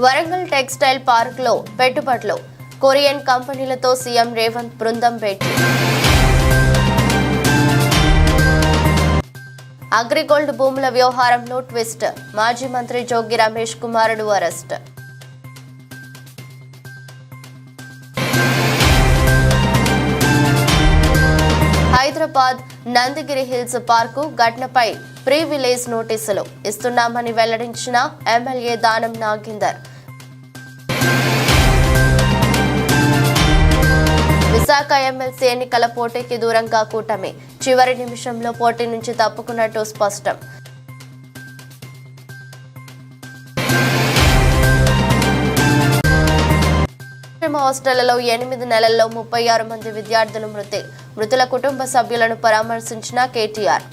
Warangal textile park లో పెట్టుబడులు Korean కంపెనీలతో సీఎం రేవంత్ బృందం భేటీ. అగ్రిగోల్డ్ భూముల వ్యవహారంలో ట్విస్ట్, మాజీ మంత్రి జోగి రమేష్ కుమారుడు arrest. Hyderabad Nandigiri hills park ఘటనపై ప్రీ విలేజ్ నోటీసులు ఇస్తున్నామని వెల్లడించిన ఎమ్మెల్యే దానం నాగేందర్. విశాఖ ఎమ్మెల్సీ ఎన్నికల పోటీకి దూరంగా కూటమి, చివరి నిమిషంలో పోటీ నుంచి తప్పుకున్నట్టు స్పష్టం. హాస్టళ్లలో 8 నెలల్లో 36 మంది విద్యార్థులు మృతి, మృతుల కుటుంబ సభ్యులను పరామర్శించిన కేటీఆర్.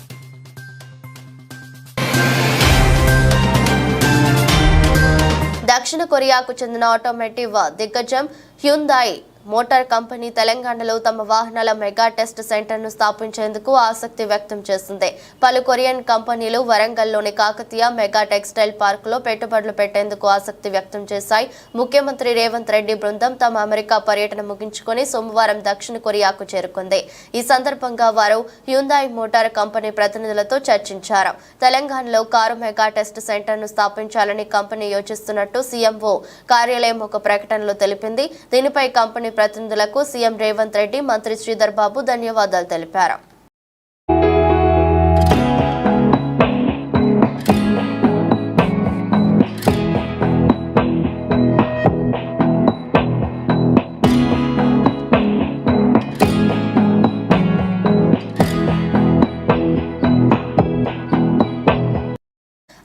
దక్షిణ కొరియాకు చెందిన ఆటోమోటివ్ దిగ్గజం హ్యుందాయ్ మోటార్ కంపెనీ తెలంగాణలో తమ వాహనాల మెగా టెస్ట్ సెంటర్ను స్థాపించేందుకు ఆసక్తి వ్యక్తం చేసింది. పలు కొరియన్ కంపెనీలు వరంగల్లోని కాకతీయ మెగా టెక్స్టైల్ పార్కులో పెట్టుబడులు పెట్టేందుకు ఆసక్తి వ్యక్తం చేశాయి. ముఖ్యమంత్రి రేవంత్ రెడ్డి బృందం తమ అమెరికా పర్యటన ముగించుకొని సోమవారం దక్షిణ కొరియాకు చేరుకుంది. ఈ సందర్భంగా వారు హ్యుందాయ్ మోటార్ కంపెనీ ప్రతినిధులతో చర్చించారు. తెలంగాణలో కారు మెగా టెస్ట్ సెంటర్ను స్థాపించాలని కంపెనీ యోచిస్తున్నట్టు సీఎంఓ కార్యాలయం ఒక ప్రకటనలో తెలిపింది. దీనిపై కంపెనీ ప్రతినిధులకు సీఎం రేవంత్ రెడ్డి, మంత్రి శ్రీధర్ బాబు ధన్యవాదాలు తెలిపారు.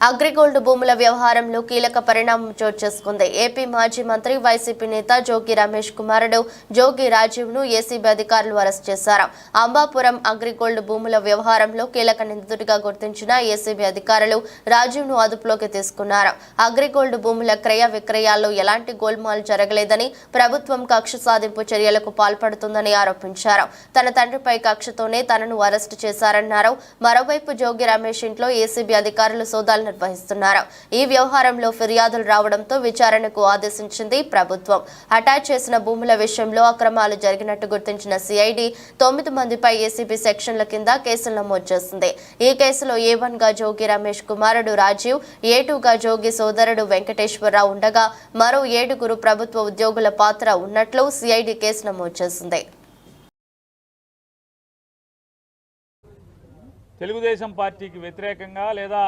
అగ్రిగోల్డ్ భూముల వ్యవహారంలో కీలక పరిణామం చోటు చేసుకుంది. ఏపీ మాజీ మంత్రి, వైసీపీ నేత జోగి రమేష్ కుమారుడు జోగి రాజీవ్ ను ఏసీబీ అధికారులు అరెస్ట్ చేశారు. అంబాపురం అగ్రిగోల్డ్ భూముల వ్యవహారంలో కీలక నిందితుడిగా గుర్తించిన ఏసీబీ అధికారులు రాజీవ్ ను అదుపులోకి తీసుకున్నారు. అగ్రిగోల్డ్ భూముల క్రయ విక్రయాల్లో ఎలాంటి గోల్మాల్ జరగలేదని, ప్రభుత్వం కక్ష సాధింపు చర్యలకు పాల్పడుతుందని ఆరోపించారు. తన తండ్రిపై కక్షతోనే తనను అరెస్టు చేశారన్నారు. మరోవైపు జోగి రమేష్ ఇంట్లో ఏసీబీ అధికారులు సోదాలు నిర్వహిస్తున్నారు. ఈ వ్యవహారంలో ఫిర్యాదులు రావడంతో విచారణకు ఆదేశించింది ప్రభుత్వం. అటాచ్ చేసిన భూముల విషయంలో అక్రమాలు జరిగినట్టు గుర్తించిన సిఐడి 9 మందిపై ఏసీబీ సెక్షన్ల కింద కేసులు నమోదు చేసింది. ఈ కేసులో A1 గా జోగి రమేష్ కుమారుడు రాజీవ్, A2 గా జోగి సోదరుడు వెంకటేశ్వరరావు ఉండగా మరో 7 ప్రభుత్వ ఉద్యోగుల పాత్ర ఉన్నట్లు సిఐడి కేసు నమోదు చేసింది. తెలుగుదేశం పార్టీకి వ్యతిరేకంగా లేదా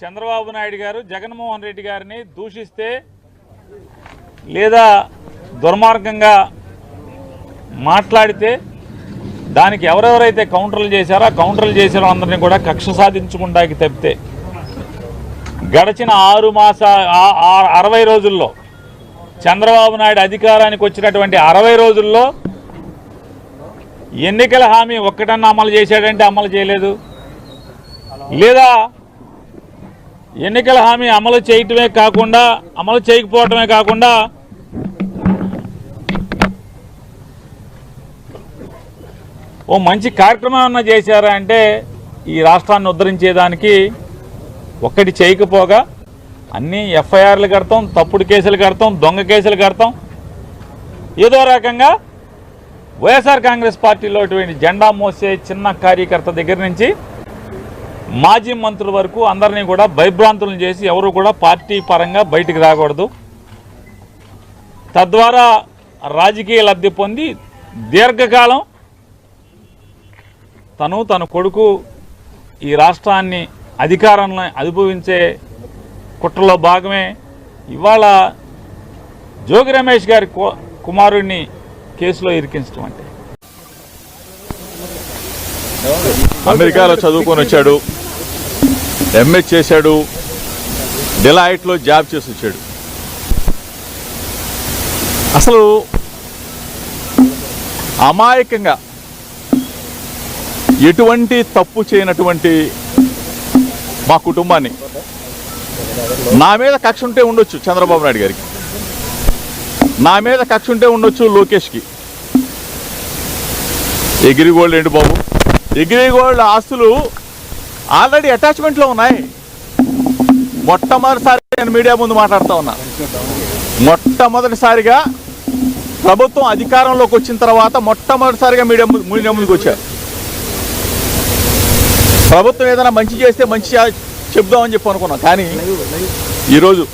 చంద్రబాబు నాయుడు గారు జగన్మోహన్ రెడ్డి గారిని దూషిస్తే లేదా దుర్మార్గంగా మాట్లాడితే దానికి ఎవరెవరైతే కౌంటర్లు చేశారో ఆ కౌంటర్లు చేసిన అందరినీ కూడా కక్ష సాధించుకుంటాకి తప్పితే గడిచిన 60 రోజుల్లో చంద్రబాబు నాయుడు అధికారానికి వచ్చినటువంటి 60 రోజుల్లో ఎన్నికల హామీ ఒక్కటన్నా అమలు చేశాడంటే అమలు చేయలేదు, లేదా ఎన్నికల హామీ అమలు చేయకపోవటమే కాకుండా ఓ మంచి కార్యక్రమం ఏమన్నా చేశారా అంటే ఈ రాష్ట్రాన్ని ఉద్ధరించేదానికి ఒక్కటి చేయకపోగా అన్నీ ఎఫ్ఐఆర్లు కడతాం, తప్పుడు కేసులు కడతాం, దొంగ కేసులు కడతాం. ఏదో రకంగా వైఎస్ఆర్ కాంగ్రెస్ పార్టీలో జెండా మోసే చిన్న కార్యకర్త దగ్గర నుంచి మాజీ మంత్రుల వరకు అందరినీ కూడా భయభ్రాంతులను చేసి ఎవరు కూడా పార్టీ పరంగా బయటికి రాకూడదు, తద్వారా రాజకీయ లబ్ధి పొంది దీర్ఘకాలం తన కొడుకు ఈ రాష్ట్రాన్ని అధికారాన్ని అనుభవించే కుట్రలో భాగమే ఇవాళ జోగి రమేష్ గారి కుమారుడిని కేసులో ఇరికించడం. అంటే అమెరికాలో చదువుకొని వచ్చాడు, ఎంఏ చేశాడు, డెలాయిట్లో జాబ్ చేసి వచ్చాడు. అసలు అమాయకంగా ఎటువంటి తప్పు చేయనటువంటి మా కుటుంబాన్ని నా మీద కక్ష ఉంటే ఉండొచ్చు చంద్రబాబు నాయుడు గారికి, నా మీద కక్ష ఉంటే ఉండొచ్చు లోకేష్కి. అగ్రిగోల్డ్ ఏంటి బాబు, అగ్రిగోల్డ్ ఆస్తులు ఆల్రెడీ అటాచ్మెంట్లో ఉన్నాయి. మొట్టమొదటిసారి నేను మీడియా ముందు మాట్లాడుతూ ఉన్నా. మొట్టమొదటిసారిగా ప్రభుత్వం అధికారంలోకి వచ్చిన తర్వాత మొట్టమొదటిసారిగా మీడియా ముందుకు వచ్చారు. ప్రభుత్వం ఏదైనా మంచి చేస్తే మంచి చెప్దామని చెప్పి అనుకున్నాం. కానీ ఈరోజు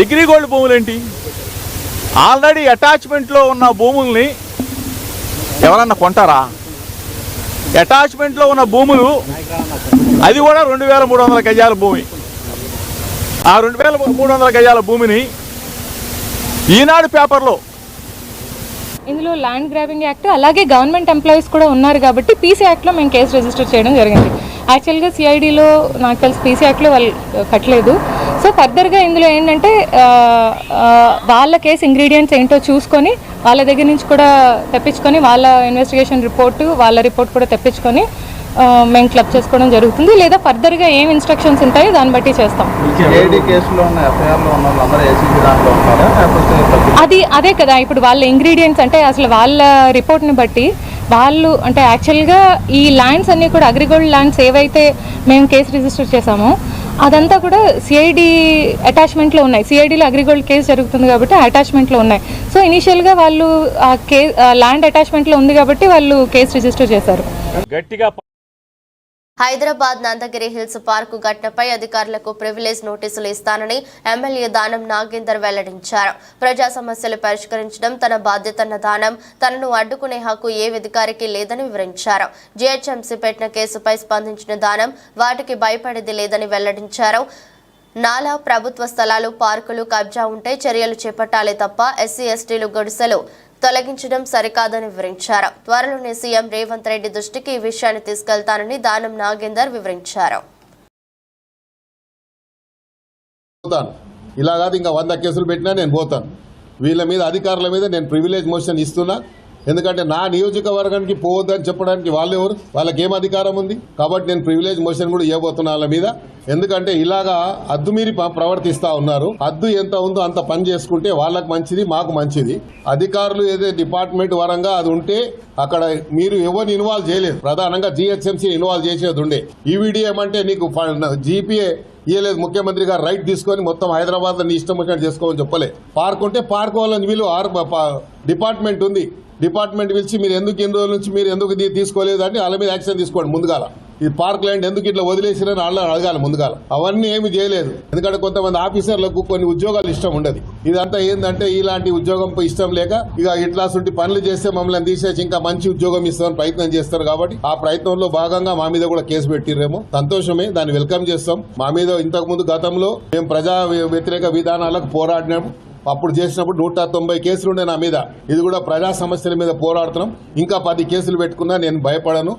అగ్రిగోల్డ్ భూములు ఏంటి? ఆల్రెడీ అటాచ్మెంట్లో ఉన్న భూముల్ని ఎవరన్నా కొంటారా? అటాచ్మెంట్లో ఉన్న భూములు, అది కూడా 2300 గజాల భూమి. ఆ 2300 గజాల భూమిని ఈనాడు పేపర్లో ఇందులో ల్యాండ్ గ్రాబింగ్ యాక్ట్, అలాగే గవర్నమెంట్ ఎంప్లాయీస్ కూడా ఉన్నారు కాబట్టి పీసీ యాక్ట్లో మేము కేసు రిజిస్టర్ చేయడం జరిగింది. యాక్చువల్గా సిఐడిలో నాకు తెలిసి పీసీ యాక్ట్లో వాళ్ళు కట్టలేదు. సో ఫర్దర్గా ఇందులో ఏంటంటే వాళ్ళ కేసు ఇంగ్రీడియంట్స్ ఏంటో చూసుకొని వాళ్ళ దగ్గర నుంచి కూడా తెప్పించుకొని వాళ్ళ ఇన్వెస్టిగేషన్ రిపోర్టు, వాళ్ళ రిపోర్ట్ కూడా తెప్పించుకొని మేము క్లబ్ చేసుకోవడం జరుగుతుంది. లేదా ఫర్దర్గా ఏం ఇన్స్ట్రక్షన్స్ ఉంటాయో దాన్ని బట్టి చేస్తాం. అదే కదా, ఇప్పుడు వాళ్ళ ఇంగ్రీడియంట్స్ అంటే అసలు వాళ్ళ రిపోర్ట్ని బట్టి వాళ్ళు అంటే యాక్చువల్గా ఈ ల్యాండ్స్ అన్నీ కూడా అగ్రిగోల్డ్ ల్యాండ్స్ ఏవైతే మేము కేసు రిజిస్టర్ చేసామో అదంతా కూడా సిఐడి అటాచ్మెంట్లో ఉన్నాయి. సిఐడిలో అగ్రిగోల్డ్ కేసు జరుగుతుంది కాబట్టి అటాచ్మెంట్లో ఉన్నాయి. సో ఇనీషియల్గా వాళ్ళు ల్యాండ్ అటాచ్మెంట్లో ఉంది కాబట్టి వాళ్ళు కేసు రిజిస్టర్ చేశారు. గట్టిగా హైదరాబాద్ నందగిరి హిల్స్ పార్కు ఘటనపై అధికారులకు ప్రివిలేజ్ నోటీసులు ఇస్తానని ఎమ్మెల్యే దానం నాగేందర్ వెల్లడించారు. ప్రజా సమస్యలు పరిష్కరించడం తన బాధ్యతన్న దానం తనను అడ్డుకునే హక్కు ఏ అధికారికి లేదని వివరించారు. జీహెచ్ఎంసీ పెట్టిన కేసుపై స్పందించిన దానం వాటికి భయపడేది లేదని వెల్లడించారు. నాలా ప్రభుత్వ స్థలాలు, పార్కులు కబ్జా ఉంటే చర్యలు చేపట్టాలే తప్ప ఎస్సీ ఎస్టీలు గుడిసెలు తొలగించడం సరికాదని వివరించారు. త్వరలోనే సీఎం రేవంత్ రెడ్డి దృష్టికి ఈ విషయాన్ని తీసుకెళ్తానని దానం నాగేందర్ వివరించారు. ఇలా కాదు, ఇంకా 100 కేసులు పెట్టినా నేను పోతాను. వీళ్ళ మీద, అధికారుల మీద నేను ప్రివిలేజ్ మోషన్ ఇస్తున్నా. ఎందుకంటే నా నియోజకవర్గానికి పోవద్దని చెప్పడానికి వాళ్ళు ఎవరు? వాళ్ళకి ఏం అధికారం ఉంది? కాబట్టి నేను ప్రివిలేజ్ మోషన్ కూడా ఇవ్వబోతున్నా వాళ్ళ మీద. ఎందుకంటే ఇలాగా అద్దు మీరి ప్రవర్తిస్తా ఉన్నారు. అద్దు ఎంత ఉందో అంత పని చేసుకుంటే వాళ్ళకి మంచిది, మాకు మంచిది. అధికారులు ఏదో డిపార్ట్మెంట్ వరంగా అది ఉంటే అక్కడ మీరు ఎవరిని ఇన్వాల్వ్ చేయలేదు. ప్రధానంగా జీహెచ్ఎంసీ ఇన్వాల్వ్ చేసేది ఉండే. ఈవీడీ ఏమంటే నీకు జీపీఏ ఇయ్యలేదు, ముఖ్యమంత్రి గారు రైట్ తీసుకొని మొత్తం హైదరాబాద్ లో నీ ఇష్టం వచ్చినట్టు చేసుకోమని చెప్పలే. పార్క్ ఉంటే పార్క్ వాళ్ళని వీళ్ళు డిపార్ట్మెంట్ ఉంది, డిపార్ట్మెంట్ పిలిచి మీరు ఎందుకు ఇన్ని రోజుల నుంచి మీరు ఎందుకు తీసుకోలేదు అని వాళ్ళ మీద యాక్షన్ తీసుకోండి. ముందుగాల ఈ పార్క్ ల్యాండ్ ఎందుకు ఇట్లా వదిలేసిరని వాళ్ళని అడగాలి ముందుగాల. అవన్నీ ఏమి చేయలేదు. ఎందుకంటే కొంతమంది ఆఫీసర్లకు కొన్ని ఉద్యోగాలు ఇష్టం ఉండదు. ఇదంతా ఏంటంటే ఇలాంటి ఉద్యోగం ఇష్టం లేక ఇక ఇట్లా పనులు చేస్తే మమ్మల్ని తీసేసి ఇంకా మంచి ఉద్యోగం ఇస్తామని ప్రయత్నం చేస్తారు. కాబట్టి ఆ ప్రయత్నంలో భాగంగా మా మీద కూడా కేసు పెట్టిరేమో, సంతోషమే, దాన్ని వెల్కమ్ చేస్తాం. మా మీద ఇంతకు ముందు గతంలో మేము ప్రజా వ్యతిరేక విధానాలకు పోరాడినాము. అప్పుడు చేసినప్పుడు 190 కేసులు ఉండే నా మీద. ఇది కూడా ప్రజా సమస్యల మీద పోరాడుతున్నాం. ఇంకా 10 కేసులు పెట్టుకున్నా నేను భయపడను.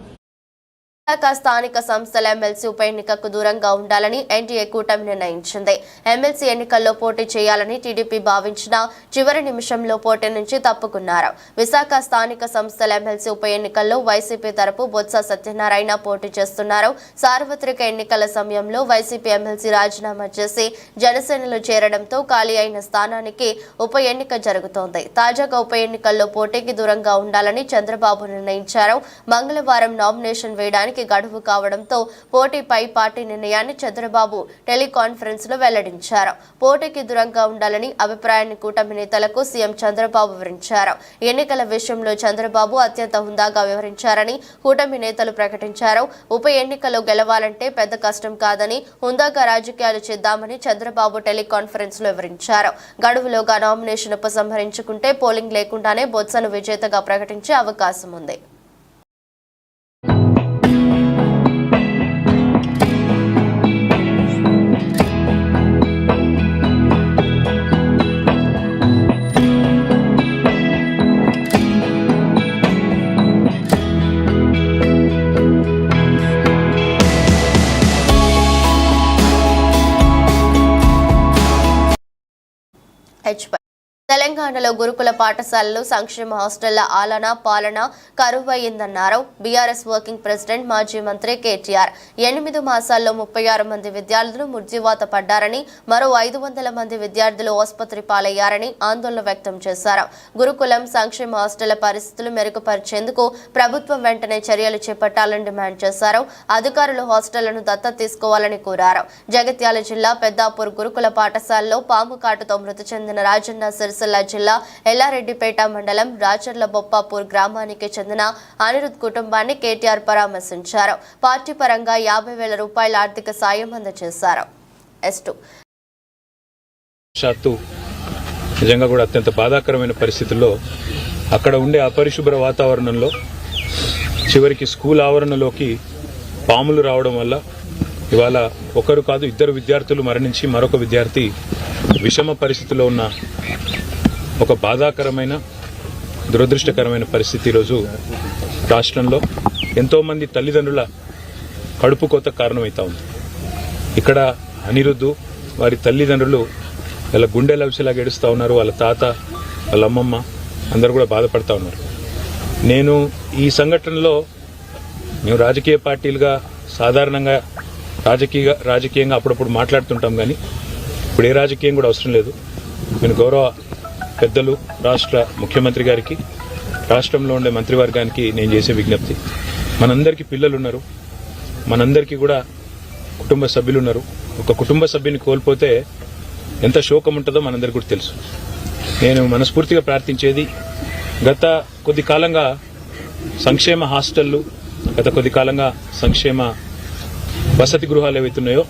స్థానిక సంస్థల ఎమ్మెల్సీ ఉప ఎన్నికకు దూరంగా ఉండాలని ఎన్డీఏ కూటమి నిర్ణయించింది. ఎమ్మెల్సీ ఎన్నికల్లో పోటీ చేయాలని టీడీపీ భావించిన చివరి నిమిషంలో పోటీ నుంచి తప్పుకున్నారు. విశాఖ స్థానిక సంస్థల ఎమ్మెల్సీ ఉప ఎన్నికల్లో వైసీపీ తరపు బొత్స సత్యనారాయణ పోటీ చేస్తున్నారు. సార్వత్రిక ఎన్నికల సమయంలో వైసీపీ ఎమ్మెల్సీ రాజీనామా చేసి జనసేనలో చేరడంతో ఖాళీ అయిన స్థానానికి ఉప ఎన్నిక జరుగుతోంది. తాజాగా ఉప ఎన్నికల్లో పోటీకి దూరంగా ఉండాలని చంద్రబాబు నిర్ణయించారు. మంగళవారం నామినేషన్ వేయడానికి గడువు కావడంతో పోటీపై పార్టీ నిర్ణయాన్ని చంద్రబాబు టెలికాన్ఫరెన్స్ లో వెల్లడించారు. పోటీకి దూరంగా ఉండాలని అభిప్రాయాన్ని కూటమి నేతలకు సీఎం చంద్రబాబు వివరించారు. ఎన్నికల విషయంలో చంద్రబాబు అత్యంత హుందాగా వ్యవహరించారని కూటమి నేతలు ప్రకటించారు. ఉప ఎన్నికలో గెలవాలంటే పెద్ద కష్టం కాదని, హుందాగా రాజకీయాలు చేద్దామని చంద్రబాబు టెలికాన్ఫరెన్స్ లో వివరించారు. గడువులోగా నామినేషన్ ఉపసంహరించుకుంటే పోలింగ్ లేకుండానే బొత్సను విజేతగా ప్రకటించే అవకాశం ఉంది. తెలంగాణలో గురుకుల పాఠశాలలు సంక్షేమ హాస్టళ్ల ఆలన పాలన కరువయ్యిందన్నారు బీఆర్ఎస్ వర్కింగ్ ప్రెసిడెంట్ మాజీ మంత్రి కేటీఆర్. 8 మాసాల్లో 36 మంది విద్యార్థులు మృత్యువాత పడ్డారని, మరో 500 మంది విద్యార్థులు ఆసుపత్రి పాలయ్యారని ఆందోళన వ్యక్తం చేశారు. గురుకులం సంక్షేమ హాస్టళ్ల పరిస్థితులు మెరుగుపరిచేందుకు ప్రభుత్వం వెంటనే చర్యలు చేపట్టాలని డిమాండ్ చేశారు. అధికారులు హాస్టళ్లను దత్తత తీసుకోవాలని కోరారు. జగిత్యాల జిల్లా పెద్దాపూర్ గురుకుల పాఠశాలలో పాము కాటుతో మృతి చెందిన రాజన్న సిరిసిల్ల జిల్లా ఎల్లారెడ్డిపేట మండలం రాచర్ల బొప్పాపూర్ గ్రామానికి చెందిన అనిరుద్ కుటుంబాన్ని కేటీఆర్ పరామర్శించారు. పార్టీ పరంగా 50,000 రూపాయల ఆర్థిక సాయం అందజేశారు. నిజంగా కూడా అత్యంత బాధాకరమైన పరిస్థితుల్లో అక్కడ ఉండే అపరిశుభ్ర వాతావరణంలో చివరికి స్కూల్ ఆవరణలోకి పాములు రావడం వల్ల ఇవాళ ఒకరు కాదు 2 విద్యార్థులు మరణించి మరొక విద్యార్థి విషమ పరిస్థితిలో ఉన్న ఒక బాధాకరమైన దురదృష్టకరమైన పరిస్థితి ఈరోజు రాష్ట్రంలో ఎంతోమంది తల్లిదండ్రుల కడుపు కోత కారణమవుతా ఉంది. ఇక్కడ అనిరుద్ధు వారి తల్లిదండ్రులు వాళ్ళ గుండె లవిసిలాగా ఏడుస్తూ ఉన్నారు. వాళ్ళ తాత, వాళ్ళ అమ్మమ్మ అందరూ కూడా బాధపడతా ఉన్నారు. నేను ఈ సంఘటనలో మేము రాజకీయ పార్టీలుగా సాధారణంగా రాజకీయంగా అప్పుడప్పుడు మాట్లాడుతుంటాం, కానీ ఇప్పుడు ఏ రాజకీయం కూడా అవసరం లేదు. నేను గౌరవ పెద్దలు రాష్ట్ర ముఖ్యమంత్రి గారికి, రాష్ట్రంలో ఉండే మంత్రివర్గానికి నేను చేసే విజ్ఞప్తి, మనందరికీ పిల్లలు ఉన్నారు, మనందరికీ కూడా కుటుంబ సభ్యులు ఉన్నారు. ఒక కుటుంబ సభ్యుని కోల్పోతే ఎంత శోకం ఉంటుందో మనందరికీ కూడా తెలుసు. నేను మనస్ఫూర్తిగా ప్రార్థించేది, గత కొద్ది కాలంగా సంక్షేమ హాస్టళ్లు, గత కొద్ది కాలంగా సంక్షేమ వసతి గృహాలు ఏవైతున్నాయో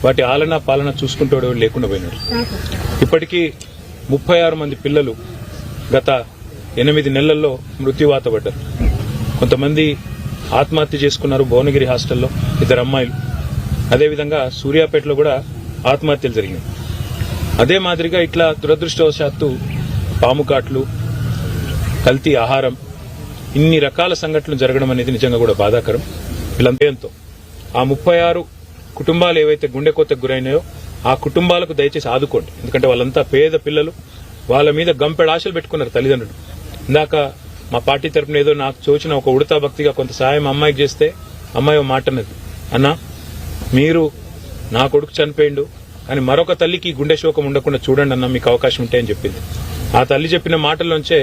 వాటి ఆలన పాలన చూసుకుంటూ లేకుండా పోయినాడు. ఇప్పటికీ 36 మంది పిల్లలు గత 8 నెలల్లో మృత్యువాత పడ్డారు. కొంతమంది ఆత్మహత్య చేసుకున్నారు భువనగిరి హాస్టల్లో, 2 అమ్మాయిలు. అదేవిధంగా సూర్యాపేటలో కూడా ఆత్మహత్యలు జరిగినాయి. అదే మాదిరిగా ఇట్లా దురదృష్టవశాత్తు పాముకాట్లు, కల్తీ ఆహారం, ఇన్ని రకాల సంఘటనలు జరగడం అనేది నిజంగా కూడా బాధాకరం. వీళ్ళంతేంతో ఆ 36 కుటుంబాలు ఏవైతే గుండె కోతకు గురైనాయో ఆ కుటుంబాలకు దయచేసి ఆదుకోండి. ఎందుకంటే వాళ్ళంతా పేద పిల్లలు, వాళ్ళ మీద గంపెడు ఆశలు పెట్టుకున్నారు తల్లిదండ్రులు. ఇందాక మా పార్టీ తరఫున ఏదో నాకు చూచిన ఒక ఉడతా భక్తిగా కొంత సాయం అమ్మాయికి చేస్తే అమ్మాయి మాట అన్నది, అన్నా మీరు నా కొడుకు చనిపోయిండు కానీ మరొక తల్లికి గుండె శోకం ఉండకుండా చూడండి అన్న, మీకు అవకాశం ఉంటే అని చెప్పింది. ఆ తల్లి చెప్పిన మాటల్లోంచే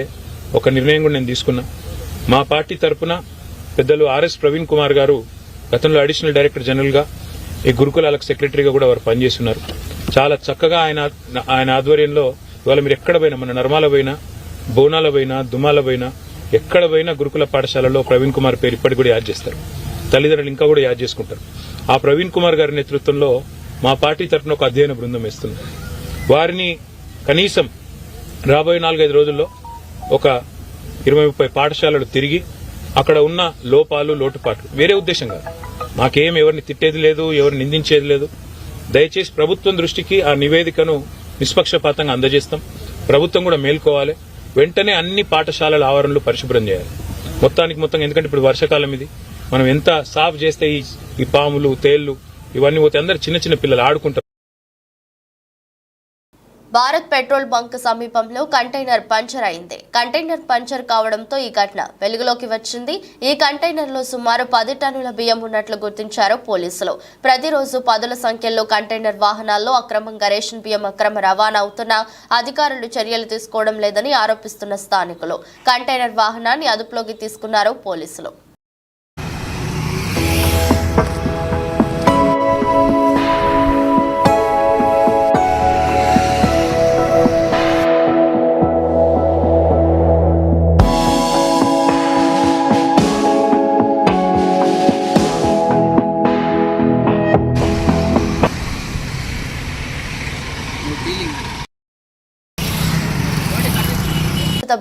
ఒక నిర్ణయం కూడా నేను తీసుకున్నా. మా పార్టీ తరఫున పెద్దలు ఆర్ఎస్ ప్రవీణ్ కుమార్ గారు గతంలో అడిషనల్ డైరెక్టర్ జనరల్ గా ఈ గురుకులాలకు సెక్రటరీగా కూడా వారు పనిచేస్తున్నారు. చాలా చక్కగా ఆయన ఆధ్వర్యంలో ఇవాళ మీరు ఎక్కడ పోయినా, మన నర్మాల పోయినా, బోనాల పోయినా, దుమాల పోయినా, ఎక్కడ పోయినా గురుకుల పాఠశాలలో ప్రవీణ్ కుమార్ పేరు ఇప్పటికి కూడా యాడ్ చేస్తారు. తల్లిదండ్రులు ఇంకా కూడా యాడ్ చేసుకుంటారు. ఆ ప్రవీణ్ కుమార్ గారి నేతృత్వంలో మా పార్టీ తరఫున ఒక అధ్యయన బృందం వేస్తుంది. వారిని కనీసం రాబోయే 4-5 రోజుల్లో ఒక 20-30 పాఠశాలలు తిరిగి అక్కడ ఉన్న లోపాలు, లోటుపాట్లు, వేరే ఉద్దేశం కాదు, మాకేం ఎవరిని తిట్టేది లేదు, ఎవరిని నిందించేది లేదు. దయచేసి ప్రభుత్వం దృష్టికి ఆ నివేదికను నిష్పక్షపాతంగా అందజేస్తాం. ప్రభుత్వం కూడా మేల్కోవాలి. వెంటనే అన్ని పాఠశాలల ఆవరణలు పరిశుభ్రం చేయాలి మొత్తం. ఎందుకంటే ఇప్పుడు వర్షాకాలం ఇది, మనం ఎంత సాఫ్ చేస్తే ఈ పాములు, తేళ్లు ఇవన్నీ పోతే అందరు చిన్న పిల్లలు ఆడుకుంటారు. భారత్ పెట్రోల్ బంక్ సమీపంలో కంటైనర్ పంచర్ అయింది. కంటైనర్ పంచర్ కావడంతో ఈ ఘటన వెలుగులోకి వచ్చింది. ఈ కంటైనర్లో సుమారు 10 టన్నుల బియ్యం ఉన్నట్లు గుర్తించారు పోలీసులు. ప్రతిరోజు 10ల సంఖ్యలో కంటైనర్ వాహనాల్లో అక్రమంగా రేషన్ బియ్యం అక్రమ రవాణా అవుతున్నా అధికారులు చర్యలు తీసుకోవడం లేదని ఆరోపిస్తున్న స్థానికులు కంటైనర్ వాహనాన్ని అదుపులోకి తీసుకున్నారు పోలీసులు.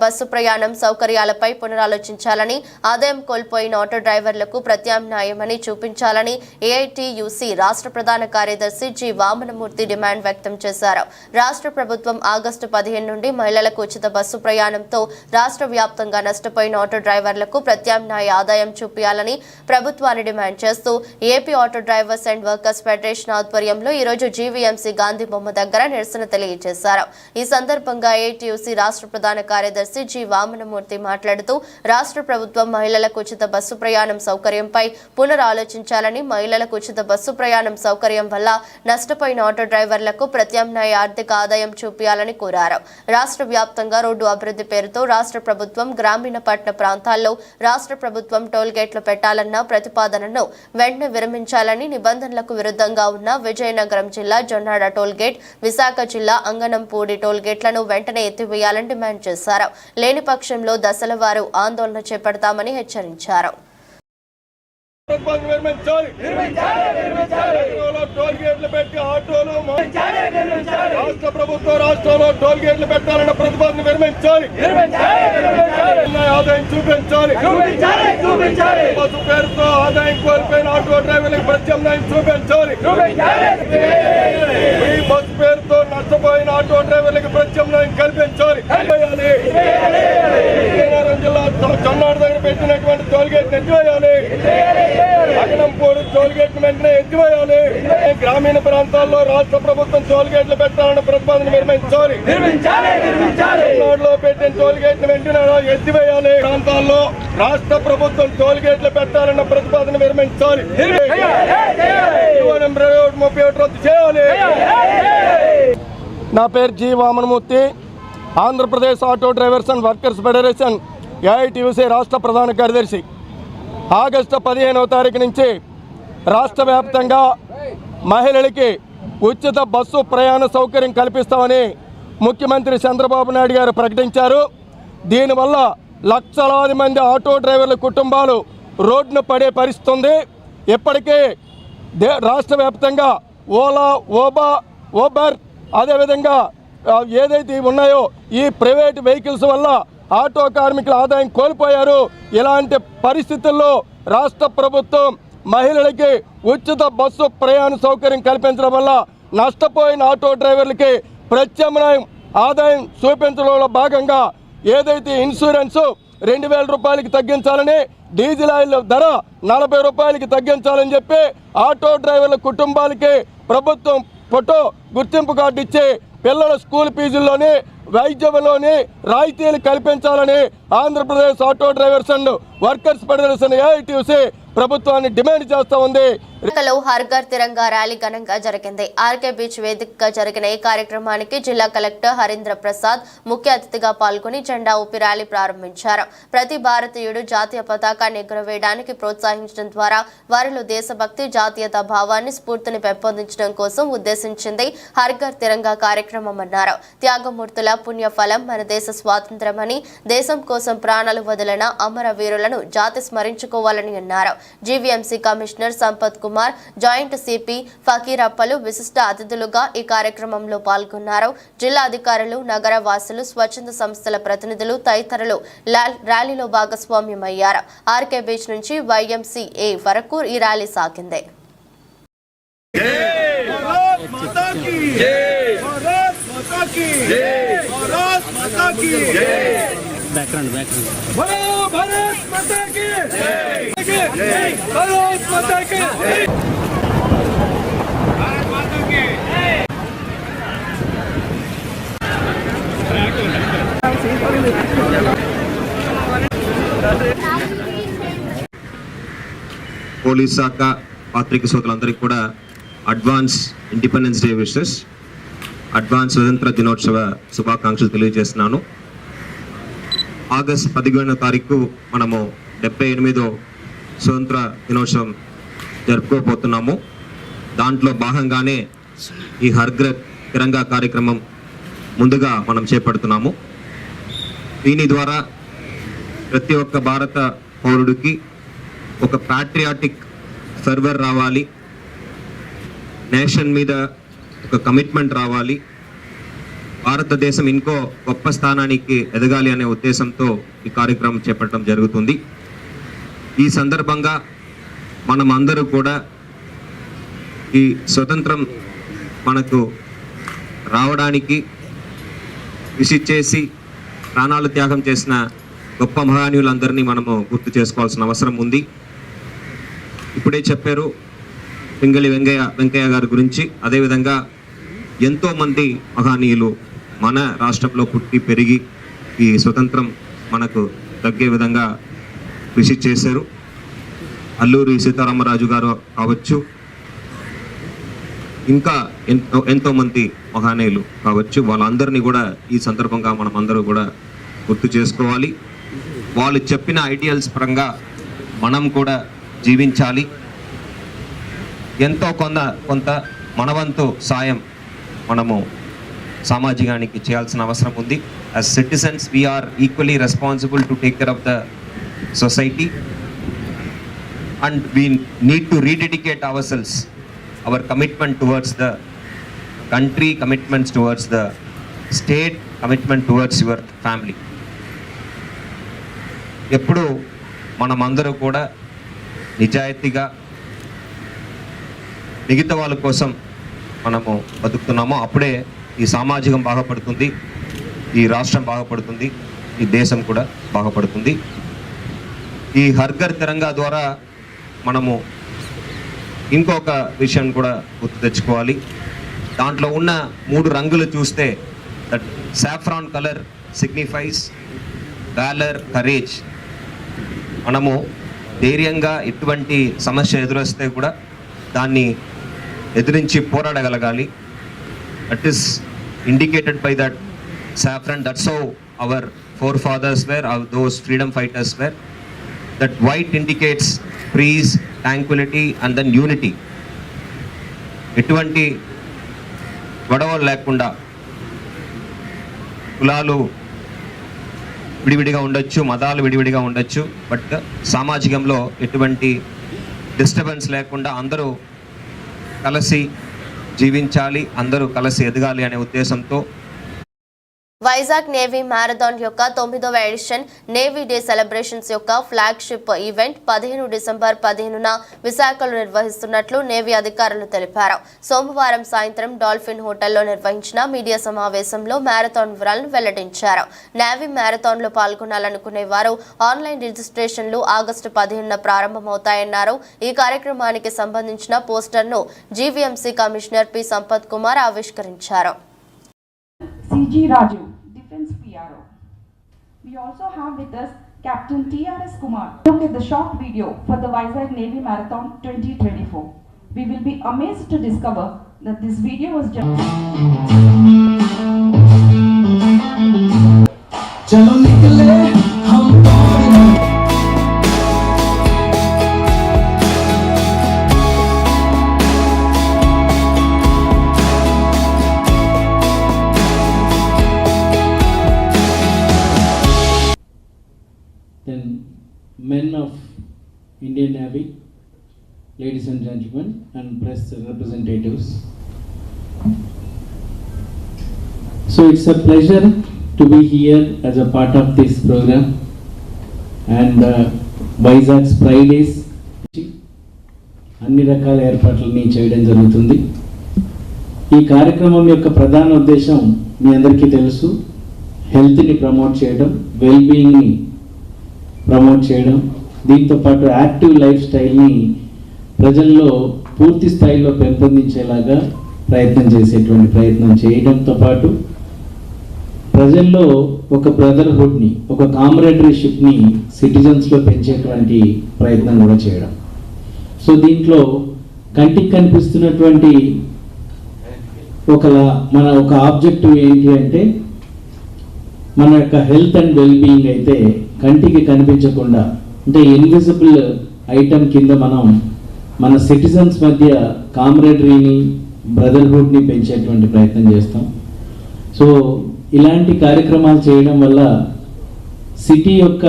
బస్సు ప్రయాణం సౌకర్యాలపై పునరాలోచించాలని, ఆదాయం కోల్పోయిన ఆటో డ్రైవర్లకు ప్రత్యామ్నాయమని చూపించాలని ఏఐటీయూసీ రాష్ట్ర ప్రధాన కార్యదర్శి జి వామనమూర్తి డిమాండ్ వ్యక్తం చేశారు. రాష్ట్ర ప్రభుత్వం ఆగస్టు 15 నుండి మహిళలకు ఉచిత బస్సు ప్రయాణంతో రాష్ట్ర వ్యాప్తంగా నష్టపోయిన ఆటో డ్రైవర్లకు ప్రత్యామ్నాయ ఆదాయం చూపించాలని ప్రభుత్వాన్ని డిమాండ్ చేస్తూ AP auto drivers and workers federation ఆధ్వర్యంలో ఈరోజు జీవీఎంసీ గాంధీ బొమ్మ దగ్గర నిరసన తెలియజేశారు. ఈ సందర్భంగా ఏఐటీయూసీ రాష్ట్ర ప్రధాన కార్యదర్శి జి వామనమూర్తి మాట్లాడుతూ రాష్ట్ర ప్రభుత్వం మహిళలకు ఉచిత బస్సు ప్రయాణం సౌకర్యంపై పునరాలోచించాలని, మహిళలకు ఉచిత బస్సు ప్రయాణం సౌకర్యం వల్ల నష్టపోయిన ఆటో డ్రైవర్లకు ప్రత్యామ్నాయ ఆర్థిక ఆదాయం చూపించాలని కోరారు. రాష్ట్ర వ్యాప్తంగా రోడ్డు అభివృద్ధి పేరుతో రాష్ట్ర ప్రభుత్వం గ్రామీణ పట్టణ ప్రాంతాల్లో రాష్ట్ర ప్రభుత్వం టోల్ గేట్లు పెట్టాలన్న ప్రతిపాదనను వెంటనే విరమించాలని, నిబంధనలకు విరుద్ధంగా ఉన్న విజయనగరం జిల్లా జొన్నాడ టోల్ గేట్, విశాఖ జిల్లా అంగనంపూడి టోల్ గేట్లను వెంటనే ఎత్తివేయాలని డిమాండ్ చేశారు. లేని పక్షంలో దశల వారు ఆందోళన చేపడతామని హెచ్చరించారు. రాష్ట్ర ప్రభుత్వం రాష్ట్రంలో టోల్ గేట్లు పెట్టాలన్న ప్రతిపాదన విరమించాలి. ఆదాయం చూపించాలి. బస్సు పేరుతో ఆదాయం కోల్పోయిన ఆటో డ్రైవర్లకు ప్రత్యామ్నాయం చూపించాలి. ఈ బస్సు పేరుతో నష్టపోయిన ఆటో డ్రైవర్లకు ప్రత్యామ్నాయం కల్పించాలి. విజయనగరం జిల్లా జొన్నాడ దగ్గర పెట్టినటువంటి టోల్ గేట్ ఎత్తివేయాలి. అగనంపూడి టోల్ గేట్ వెంటనే ఎత్తివేయాలి. గ్రామీణ ప్రాంతాల్లో రాష్ట్ర ప్రభుత్వం టోల్ గేట్లు పెట్టాలన్న ప్రతిపాదన విరమించాలి. తమిళనాడులో పెట్టిన టోల్ గేట్లు వెంటనే ఎత్తివేయాలి. ప్రాంతాల్లో రాష్ట్ర ప్రభుత్వం టోల్ గేట్లు పెట్టాలన్న ప్రతిపాదన విరమించాలి. 31 రద్దు చేయాలి. నా పేరు G Vamanamurthy, Andhra Pradesh auto drivers and workers federation AITUC రాష్ట్ర ప్రధాన కార్యదర్శి. ఆగస్టు 15వ తారీఖు నుంచి రాష్ట్ర వ్యాప్తంగా మహిళలకి ఉచిత బస్సు ప్రయాణ సౌకర్యం కల్పిస్తామని ముఖ్యమంత్రి చంద్రబాబు నాయుడు గారు ప్రకటించారు. దీనివల్ల లక్షలాది మంది ఆటో డ్రైవర్ల కుటుంబాలు రోడ్డున పడే పరిస్థితి ఉంది. ఇప్పటికే రాష్ట్ర వ్యాప్తంగా ఓలా, ఓబర్ అదేవిధంగా ఏదైతే ఉన్నాయో ఈ ప్రైవేట్ వెహికల్స్ వల్ల ఆటో కార్మికుల ఆదాయం కోల్పోయారు. ఇలాంటి పరిస్థితుల్లో రాష్ట్ర ప్రభుత్వం మహిళలకి ఉచిత బస్సు ప్రయాణ సౌకర్యం కల్పించడం వల్ల నష్టపోయిన ఆటో డ్రైవర్లకి ప్రత్యామ్నాయం ఆదాయం చూపించడంలో భాగంగా ఏదైతే ఇన్సూరెన్స్ 2,000 రూపాయలకి తగ్గించాలని, డీజిల్ ఆయిల్ ధర 40 రూపాయలకి తగ్గించాలని చెప్పి ఆటో డ్రైవర్ల కుటుంబాలకి ప్రభుత్వం ఫోటో గుర్తింపు కార్డు ఇచ్చి పిల్లల స్కూల్ ఫీజుల్లోని, వైద్యంలోని రాయితీలు కల్పించాలని Andhra Pradesh auto drivers and workers federation AITUC ప్రభుత్వాన్ని డిమాండ్ చేస్తూ ఉంది. హర్ ఘర్ తిరంగా ర్యాలీ ఘనంగా జరిగింది. ఆర్కే బీచ్ వేదికగా జరిగిన ఈ కార్యక్రమానికి జిల్లా కలెక్టర్ హరీంద్ర ప్రసాద్ ముఖ్య అతిథిగా పాల్గొని జెండా ఊపి ర్యాలీ ప్రారంభించారు. ప్రతి భారతీయుడు జాతీయ పతాకాన్ని ఎగురవేయడానికి ప్రోత్సహించడం ద్వారా వారిలో దేశభక్తి, జాతీయత భావాన్ని, స్ఫూర్తిని పెంపొందించడం కోసం ఉద్దేశించింది హర్ ఘర్ తిరంగా కార్యక్రమం అన్నారు. త్యాగమూర్తుల పుణ్యఫలం మన దేశ స్వాతంత్ర్యమని, దేశం కోసం ప్రాణాలు వదిలిన అమర వీరులను జాతి స్మరించుకోవాలని అన్నారు. GVMC commissioner Sampath Kumar, joint CP ఫకీరప్పలు విశిష్ట అతిథులుగా ఈ కార్యక్రమంలో పాల్గొన్నారు. జిల్లా అధికారులు, నగర వాసులు, స్వచ్ఛంద సంస్థల ప్రతినిధులు తదితరులు ర్యాలీలో భాగస్వామ్యమయ్యారు. ఆర్కే బీచ్ నుంచి వైఎంసీఏ వరకు ఈ ర్యాలీ సాగింది. పోలీస్ శాఖ పాత్రిక సోదరులందరికీ కూడా advance independence day wishes, advance స్వతంత్ర దినోత్సవ శుభాకాంక్షలు తెలియజేస్తున్నాను. ఆగస్ట్ 15వ తారీఖు మనము 78వ స్వతంత్ర దినోత్సవం జరుపుకోబోతున్నాము. దాంట్లో భాగంగానే ఈ హర్ ఘర్ తిరంగా కార్యక్రమం ముందుగా మనం చేపడుతున్నాము. దీని ద్వారా ప్రతి ఒక్క భారత పౌరుడికి ఒక ప్యాట్రియాటిక్ ఫెర్వర్ రావాలి, నేషన్ మీద ఒక కమిట్మెంట్ రావాలి, భారతదేశం ఇంకో గొప్ప స్థానానికి ఎదగాలి అనే ఉద్దేశంతో ఈ కార్యక్రమం చేపట్టడం జరుగుతుంది. ఈ సందర్భంగా మనం అందరూ కూడా ఈ స్వతంత్రం మనకు రావడానికి కృషి చేసి ప్రాణాలు త్యాగం చేసిన గొప్ప మహనీయులందరినీ మనము గుర్తు చేసుకోవాల్సిన అవసరం ఉంది. ఇప్పుడే చెప్పారు పింగళి వెంకయ్య గారి గురించి. అదేవిధంగా ఎంతోమంది మహనీయులు మన రాష్ట్రంలో పుట్టి పెరిగి ఈ స్వతంత్రం మనకు తగ్గే విధంగా కృషి చేశారు. అల్లూరి సీతారామరాజు గారు కావచ్చు, ఇంకా ఎంతోమంది మహనీయులు కావచ్చు, వాళ్ళందరినీ కూడా ఈ సందర్భంగా మనం అందరూ కూడా గుర్తు చేసుకోవాలి. వాళ్ళు చెప్పిన ఐడియల్స్ పరంగా మనం కూడా జీవించాలి. ఎంతో కొంత మనవంతు సాయం మనము సామాజికానికి చేయాల్సిన అవసరం ఉంది. As citizens we are equally responsible to take care of the society and we need to rededicate ourselves, our commitment towards the country, commitments towards the state, commitment towards your family. ఎప్పుడు మనమందరూ కూడా నిజాయితీగా మిగతా వాళ్ళ కోసం మనము బతుకుతున్నామో అప్పుడే ఈ సమాజం బాగుపడుతుంది, ఈ రాష్ట్రం బాగుపడుతుంది, ఈ దేశం కూడా బాగుపడుతుంది. ఈ హర్ ఘర్ తిరంగా ద్వారా మనము ఇంకొక విషయం కూడా గుర్తు తెచ్చుకోవాలి. దాంట్లో ఉన్న 3 రంగులు చూస్తే that saffron colour signifies valour, courage. మనము ధైర్యంగా ఎటువంటి సమస్య ఎదురొస్తే కూడా దాన్ని ఎదిరించి పోరాడగలగాలి. That is indicated by that saffron. That's how our forefathers were, those freedom fighters were. That white indicates peace, tranquility and then unity. ఎటువంటి గొడవలు లేకుండా కులాలు విడివిడిగా ఉండొచ్చు, మతాలు విడివిడిగా ఉండొచ్చు, బట్ సామాజికంలో ఎటువంటి డిస్టర్బెన్స్ లేకుండా అందరూ కలిసి జీవించాలి, అందరూ కలిసి ఎదగాలి అనే ఉద్దేశంతో వైజాగ్ నేవీ మ్యారథాన్ యొక్క 9వ ఎడిషన్ నేవీ డే సెలబ్రేషన్స్ యొక్క ఫ్లాగ్షిప్ ఈవెంట్ 15 డిసెంబర్ 15న విశాఖలో నిర్వహిస్తున్నట్లు నేవీ అధికారులు తెలిపారు. సోమవారం సాయంత్రం డాల్ఫిన్ హోటల్లో నిర్వహించిన మీడియా సమావేశంలో మ్యారథాన్ వివరాలను వెల్లడించారు. నేవీ మ్యారథాన్లో పాల్గొనాలనుకునే వారు ఆన్లైన్ రిజిస్ట్రేషన్లు ఆగస్టు 15న ప్రారంభమవుతాయన్నారు. ఈ కార్యక్రమానికి సంబంధించిన పోస్టర్ను GVMC commissioner P Sampath Kumar ఆవిష్కరించారు. CG Raju, Defense PRO. We also have with us Captain TRS Kumar. Look at the short video for the Vizag Navy Marathon 2024. We will be amazed to discover that this video was just... Chalo nikle hum men of Indian Navy, ladies and gentlemen, and press representatives. So it's a pleasure to be here as a part of this program, and Vizag's Pride is అన్ని రకాల ఏర్పాట్లని చేయడం జరుగుతుంది. ఈ కార్యక్రమం యొక్క ప్రధాన ఉద్దేశం మీ అందరికీ తెలుసు, హెల్త్ని ప్రమోట్ చేయడం, వెల్బీయింగ్ని ప్రమోట్ చేయడం, దీంతోపాటు యాక్టివ్ లైఫ్ స్టైల్ని ప్రజల్లో పూర్తి స్థాయిలో పెంపొందించేలాగా ప్రయత్నం చేయడంతో పాటు ప్రజల్లో ఒక బ్రదర్హుడ్ని, ఒక కామ్రేడరీషిప్ని సిటిజన్స్లో పెంచేటువంటి ప్రయత్నం కూడా చేయడం. సో దీంట్లో కంటికి కనిపిస్తున్నటువంటి మన ఒక ఆబ్జెక్టివ్ ఏంటి అంటే మన యొక్క హెల్త్ అండ్ వెల్బీయింగ్ అయితే కంటికి కనిపించకుండా, అంటే ఇన్విజిబుల్ ఐటమ్ కింద మనం మన సిటిజన్స్ మధ్య కామ్రేడరీని, బ్రదర్హుడ్ని పెంచేటువంటి ప్రయత్నం చేస్తాం. సో ఇలాంటి కార్యక్రమాలు చేయడం వల్ల సిటీ యొక్క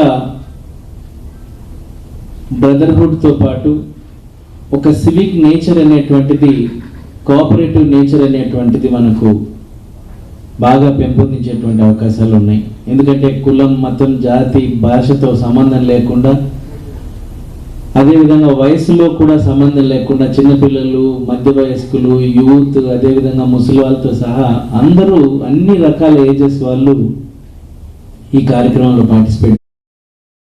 బ్రదర్హుడ్తో పాటు ఒక సివిక్ నేచర్ అనేటువంటిది, కోఆపరేటివ్ నేచర్ అనేటువంటిది మనకు బాగా పెంపొందించేటువంటి అవకాశాలు ఉన్నాయి. ఎందుకంటే కులం, మతం, జాతి, భాషతో సంబంధం లేకుండా, అదేవిధంగా వయసులో కూడా సంబంధం లేకుండా చిన్నపిల్లలు, మధ్య వయస్కులు, యూత్, అదేవిధంగా ముసలి వాళ్ళతో సహా అందరూ అన్ని రకాల ఏజెస్ వాళ్ళు ఈ కార్యక్రమంలో పార్టిసిపేట్.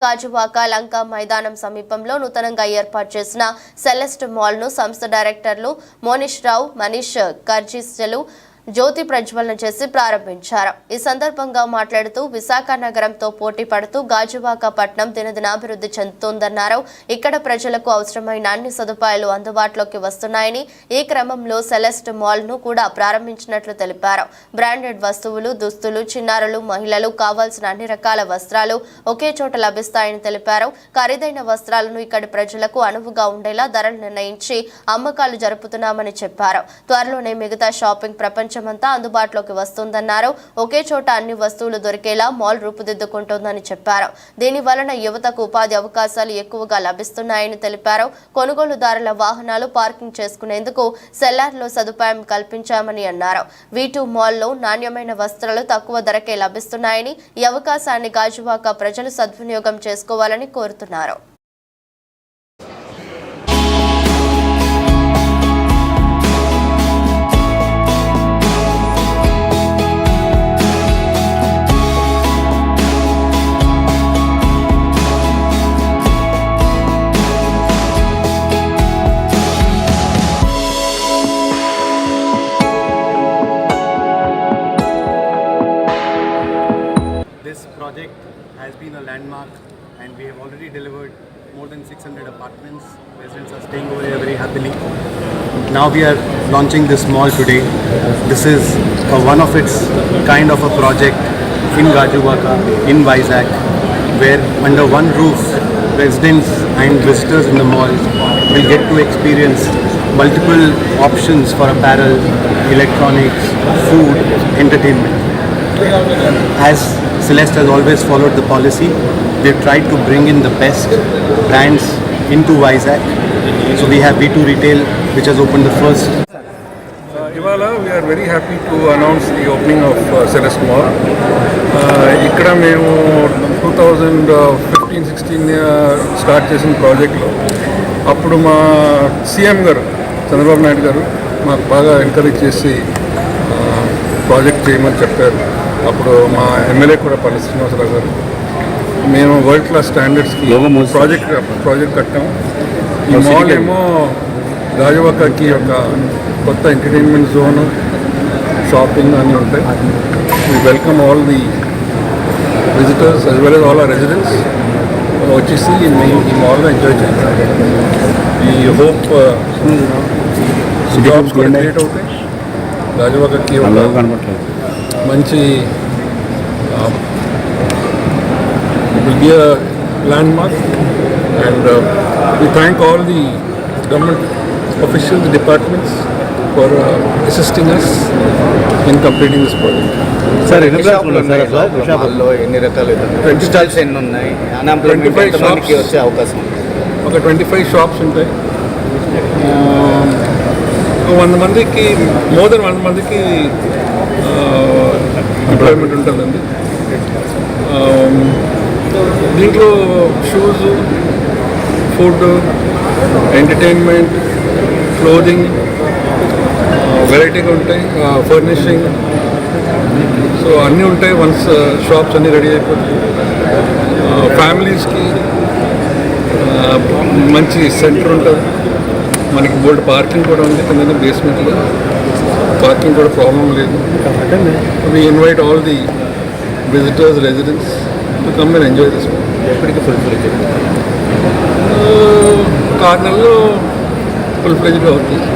గాజువాక లంక మైదానం సమీపంలో నూతనంగా ఏర్పాటు చేసిన సెలెస్ట్ మాల్ ను సంస్థ డైరెక్టర్లు మోనిష్ రావు, మనీష్ కర్జిస్టలు జ్యోతి ప్రజ్వలన చేసి ప్రారంభించారు. ఈ సందర్భంగా మాట్లాడుతూ విశాఖ నగరంతో పోటీ పడుతూ గాజువాక పట్టణం దినదినాభివృద్ధి చెందుతోందన్నారు. ఇక్కడ ప్రజలకు అవసరమైన అన్ని సదుపాయాలు అందుబాటులోకి వస్తున్నాయని, ఈ క్రమంలో సెలెస్ట్ మాల్ ను కూడా ప్రారంభించినట్లు తెలిపారు. బ్రాండెడ్ వస్తువులు, దుస్తులు, చిన్నారులు, మహిళలు కావాల్సిన అన్ని రకాల వస్త్రాలు ఒకే చోట లభిస్తాయని తెలిపారు. ఖరీదైన వస్త్రాలను ఇక్కడి ప్రజలకు అనువుగా ఉండేలా ధరలు నిర్ణయించి అమ్మకాలు జరుపుతున్నామని చెప్పారు. త్వరలోనే మిగతా షాపింగ్ ప్రపంచమంతా అందుబాటులోకి వస్తుందన్నారు. ఒకే చోట అన్ని వస్తువులు దొరికేలా మాల్ రూపుదిద్దుకుంటోందని చెప్పారు. దీని వలన యువతకు ఉపాధి అవకాశాలు ఎక్కువగా లభిస్తున్నాయని తెలిపారు. కొనుగోలుదారుల వాహనాలు పార్కింగ్ చేసుకునేందుకు సెల్లార్లో సదుపాయం కల్పించామని అన్నారు. V2 మాల్లో నాణ్యమైన వస్త్రాలు తక్కువ ధరకే లభిస్తున్నాయని, ఈ అవకాశాన్ని గాజువాక ప్రజలు సద్వినియోగం చేసుకోవాలని కోరుతున్నారు. This project has been a landmark and we have already delivered more than 600 apartments. Residents are staying over here very happily. Now we are launching this mall today. This is a one of its kind of a project in Gajuwaka, in Vizag, where under one roof residents and visitors in the mall will get to experience multiple options for apparel, electronics, food, entertainment. As Celeste has always followed the policy, they've tried to bring in the best brands into Vizag. So we have V2 Retail, which has opened the first. Ivala, we are very happy to announce the opening of Celeste Mall. ఇక్కడ మేము 2015-16 start చేసిన ప్రాజెక్ట్లో అప్పుడు మా CM గారు చంద్రబాబు నాయుడు గారు మాకు బాగా ఎంకరేజ్ చేసి ప్రాజెక్ట్ చేయమని చెప్పారు. అప్పుడు మా ఎమ్మెల్యే కూడా పల్లి శ్రీనివాసరావు గారు మేము వరల్డ్ క్లాస్ స్టాండర్డ్స్కి ప్రాజెక్ట్ కట్టాము. ఈ మాల్ ఏమో గాజువాకకి ఒక కొత్త ఎంటర్టైన్మెంట్ జోను, షాపింగ్ అన్నీ ఉంటాయి. We welcome all the visitors as well as all our residents వచ్చేసి మేము ఈ మాల్లో ఎంజాయ్ చేస్తాం. ఈ హోప్ జాబ్స్ కూడా క్రియేట్ అవుతాయి. గాజువాకకి మంచి will be a landmark, and we thank all the government officials, the departments for assisting us in completing this project. Sir, ఎన్ని రకాలు స్టాల్స్ ఎన్ని ఉన్నాయి? 25 షాప్స్ వచ్చే అవకాశం ఒక 25 షాప్స్ ఉంటాయి. 100 మందికి మోర్ దెన్ 100 మందికి ఎంప్లాయ్మెంట్ ఉంటుందండి. దీంట్లో షూస్, ఫుడ్, ఎంటర్టైన్మెంట్, క్లోదింగ్ వెరైటీగా ఉంటాయి, ఫర్నిషింగ్, సో అన్నీ ఉంటాయి. వన్స్ షాప్స్ అన్నీ రెడీ అయిపోతాయి. ఫ్యామిలీస్కి మంచి సెంటర్ ఉంటుంది. మనకి బోల్డ్ పార్కింగ్ కూడా ఉంది కింద బేస్మెంట్లో. పార్కింగ్ కూడా ప్రాబ్లం లేదు. We invite all the visitors, residents to come and enjoy this one. ఎప్పటికీ ఫుల్-ఫ్లెడ్జ్డ్ కార్నర్లో ఫుల్-ఫ్లెడ్జ్డ్గా అవుతుంది.